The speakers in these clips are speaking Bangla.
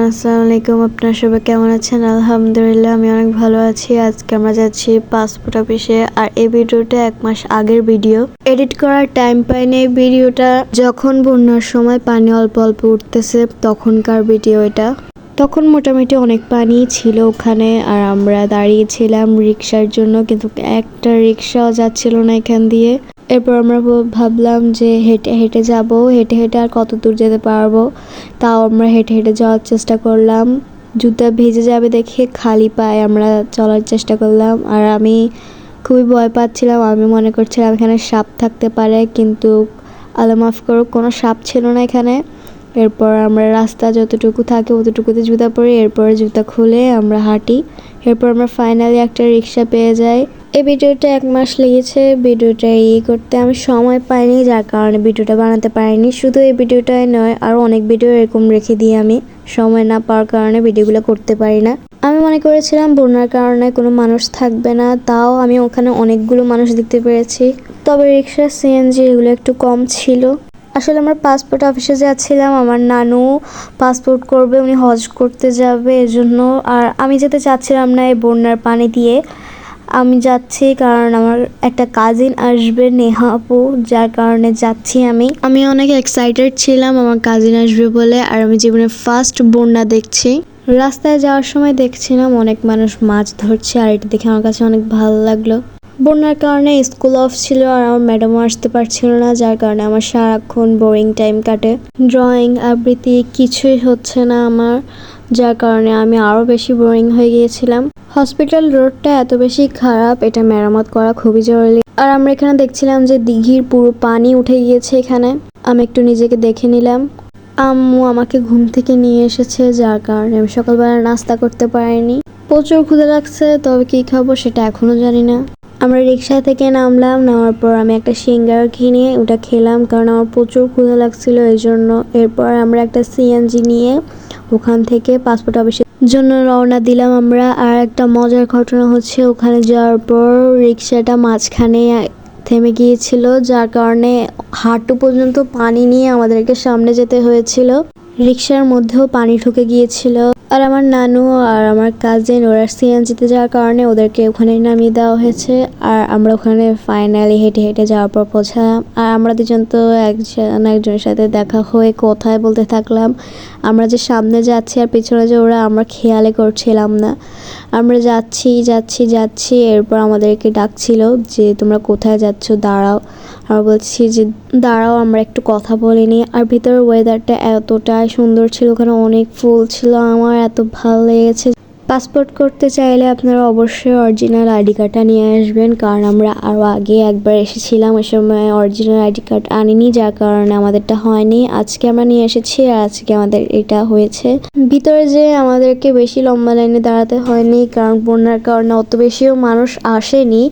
আসসালামু আলাইকুম। আপনারা সবাই কেমন আছেন? আলহামদুলিল্লাহ আমি অনেক ভালো আছি। আজকে আমরা যাচ্ছি পাসপোর্ট অফিসে। আর এই ভিডিওটা 1 মাস আগের ভিডিও, এডিট করার টাইম পাইনি। এই ভিডিওটা যখন বন্যার সময় পানি অল্প অল্প উঠতেছে তখনকার ভিডিও এটা। তখন মোটামুটি অনেক পানি ছিল ওখানে, আর আমরা দাঁড়িয়েছিলাম রিক্সার জন্য, কিন্তু একটা রিক্সাও যাচ্ছিল না এখান দিয়ে। এরপর আমরা ভাবলাম যে হেঁটে হেঁটে যাব, হেঁটে হেঁটে আর কত দূর যেতে পারবো। তাও আমরা হেঁটে হেঁটে যাওয়ার চেষ্টা করলাম। জুতা ভিজে যাবে দেখে খালি পায়ে আমরা চলার চেষ্টা করলাম। আর আমি খুবই ভয় পাচ্ছিলাম, আমি মনে করছিলাম এখানে সাপ থাকতে পারে, কিন্তু আল্লাহ মাফ করুক কোনো সাপ ছিল না এখানে। এরপর আমরা রাস্তা যতটুকু থাকে অতটুকুতে জুতা পরি, এরপর জুতা খুলে আমরা হাঁটি। এরপর আমরা ফাইনালি একটা রিক্সা পেয়ে যাই। এই ভিডিওটা 1 মাস লেগেছে ভিডিওটা করতে, আমি সময় পাইনি যার কারণে ভিডিওটা বানাতে পারিনি। শুধু এই ভিডিওটাই নয়, আরও অনেক ভিডিও এরকম রেখে দিই, আমি সময় না পাওয়ার কারণে ভিডিওগুলো করতে পারি না। আমি মনে করেছিলাম বন্যার কারণে কোনো মানুষ থাকবে না, তাও আমি ওখানে অনেকগুলো মানুষ দেখতে পেরেছি। তবে রিক্সা সিএনজি এগুলো একটু কম ছিল। আসলে আমরা পাসপোর্ট অফিসে যাচ্ছিলাম, আমার নানু পাসপোর্ট করবে, উনি হজ করতে যাবে এজন্য। আর আমি যেতে চাচ্ছিলাম না এই বন্যার পানি দিয়ে। আমি যাচ্ছি কারণ আমার একটা কাজিন আসবে, নেহা আপু, যার কারণে যাচ্ছি। আমি অনেক এক্সাইটেড ছিলাম আমার কাজিন আসবে বলে। আর আমি জীবনে ফার্স্ট বন্যা দেখছি। রাস্তায় যাওয়ার সময় দেখছিলাম অনেক মানুষ মাছ ধরছে, আর এটা দেখে আমার কাছে অনেক ভালো লাগলো। বন্যার কারণে স্কুল অফ ছিল আর আমার ম্যাডামও আসতে পারছিল না, যার কারণে আমার সারাক্ষণ বোরিং টাইম কাটে। ড্রয়িং আবৃত্তি কিছুই হচ্ছে না আমার, যার কারণে আমি আরও বেশি বোরিং হয়ে গিয়েছিলাম। হসপিটাল রোডটা এত বেশি খারাপ, এটা মেরামত করা খুবই জরুরি। আর আমরা এখানে দেখছিলাম যে দিঘির পুরো পানি উঠে গিয়েছে এখানে। আমি একটু নিজেকে দেখে নিলাম। আম্মু আমাকে ঘুম থেকে নিয়ে এসেছে, যার কারণে আমি সকালবেলা নাস্তা করতে পারিনি। প্রচুর ক্ষুধা লাগছে, তবে কি খাবো সেটা এখনো জানি না। আমরা রিক্সা থেকে নামলাম, নামার পর আমি একটা সিঙ্গারা কিনে ওটা খেলাম, কারণ আমার প্রচুর ক্ষুধা লাগছিল এই জন্য। এরপর আমরা একটা সিএনজি নিয়ে ওখান থেকে পাসপোর্ট অফিসের জন্য রওনা দিলাম আমরা। আর একটা মজার ঘটনা হচ্ছে, ওখানে যাওয়ার পর রিক্সাটা মাঝখানে থেমে গিয়েছিল, যার কারণে হাঁটু পর্যন্ত পানি নিয়ে আমাদেরকে সামনে যেতে হয়েছিল। রিক্সার মধ্যেও পানি ঢুকে গিয়েছিল। আর আমার নানু আর আমার কাজিন ওরা সিএনজিতে যাওয়ার কারণে ওদেরকে ওখানে নামিয়ে দেওয়া হয়েছে। আর আমরা ওখানে ফাইনালি হেঁটে হেঁটে যাওয়ার পর পৌঁছালাম। আর আমরা দুজন তো একজনের সাথে দেখা হয়ে কোথায় বলতে থাকলাম আমরা যে সামনে যাচ্ছি আর পিছনে যে ওরা, আমরা খেয়ালে করছিলাম না। আমরা যাচ্ছি যাচ্ছি যাচ্ছি, এরপর আমাদেরকে ডাকছিল যে তোমরা কোথায় যাচ্ছ, দাঁড়াও। আমরা বলছি যে দাঁড়াও, আমরা একটু কথা বলিনি। আর ভিতরের ওয়েদারটা এতটাই সুন্দর ছিল, ওখানে অনেক ফুল ছিল, আমার এত ভালো লেগেছে। পাসপোর্ট করতে চাইলে আপনারা অবশ্যই অরিজিনাল আইডি কার্ডটা নিয়ে আসবেন, কারণ আমরা আরও আগে একবার এসেছিলাম, ওই সময় অরিজিনাল আইডি কার্ড আনিনি, যার কারণে আমাদেরটা হয়নি। আজকে আমরা নিয়ে এসেছি আর আজকে আমাদের এটা হয়েছে। ভিতরে যে আমাদেরকে বেশি লম্বা লাইনে দাঁড়াতে হয়নি, কারণ বন্যার কারণে অত বেশিও মানুষ আসেনি,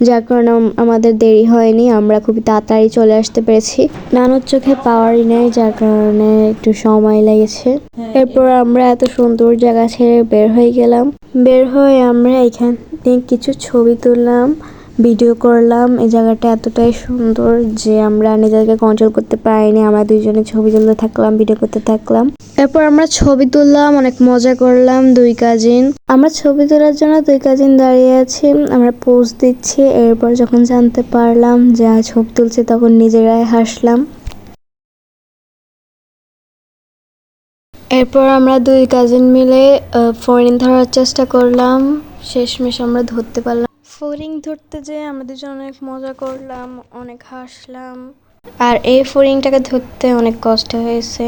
যার কারণে আমাদের দেরি হয়নি, আমরা খুবই তাড়াতাড়ি চলে আসতে পেরেছি। নানুর চোখে পাওয়ারই নেই, যার কারণে একটু সময় লেগেছে। এরপর আমরা এত সুন্দর জায়গা ছেড়ে বের হয়ে গেলাম। বের হয়ে আমরা এখানে কিছু ছবি তুললাম, ভিডিও করলাম। এই জায়গাটা এতটাই সুন্দর যে আমরা নিজেদেরকে কন্ট্রোল করতে পারিনি, আমরা দুইজনে ছবি তুলতে থাকলাম, ভিডিও করতে থাকলাম। এরপর আমরা ছবি তুললাম, অনেক মজা করলাম দুই কাজিন। আমরা ছবি তোলার জন্য দুই কাজিন দাঁড়িয়ে আছি, আমরা পোজ দিচ্ছি। এরপর যখন জানতে পারলাম যে ছবি তুলছে তখন নিজেরাই হাসলাম। এরপর আমরা দুই কাজিন মিলে ফড়িং ধরার চেষ্টা করলাম, শেষমেশ আমরা ধরতে পারলাম। ফড়িং ধরতে যেয়ে আমরা দুজন অনেক মজা করলাম, অনেক হাসলাম। আর এই ফড়িংটাকে ধরতে অনেক কষ্ট হয়েছে।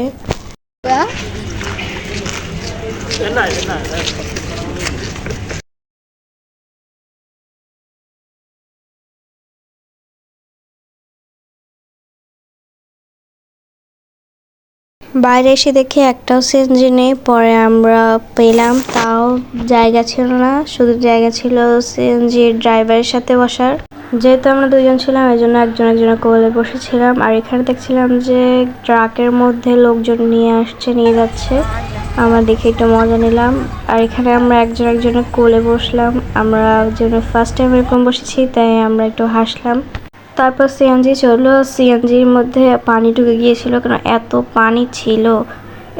বাইরে এসে দেখি একটাও সিএনজি নেই। পরে আমরা পেলাম, তাও জায়গা ছিল না, শুধু জায়গা ছিল সিএনজির ড্রাইভারের সাথে বসার। যেহেতু আমরা দুজন ছিলাম এই জন্য একজনের কোলে বসেছিলাম। আর এখানে দেখছিলাম যে ট্রাকের মধ্যে লোকজন নিয়ে আসছে, নিয়ে যাচ্ছে, আমরা দেখে একটু মজা নিলাম। আর এখানে আমরা একজনের কোলে বসলাম, আমরা যেন ফার্স্ট টাইম এরকম বসেছি তাই আমরা একটু হাসলাম। তারপর সিএনজি চললো, সিএনজির মধ্যে পানি ঢুকে গিয়েছিল, কারণ এত পানি ছিল।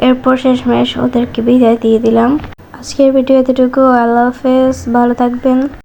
এরপর শেষমেশ ওদেরকে বিদায় দিয়ে দিলাম। আজকের ভিডিও এতটুকু। আল্লাহ হাফেজ, ভালো থাকবেন।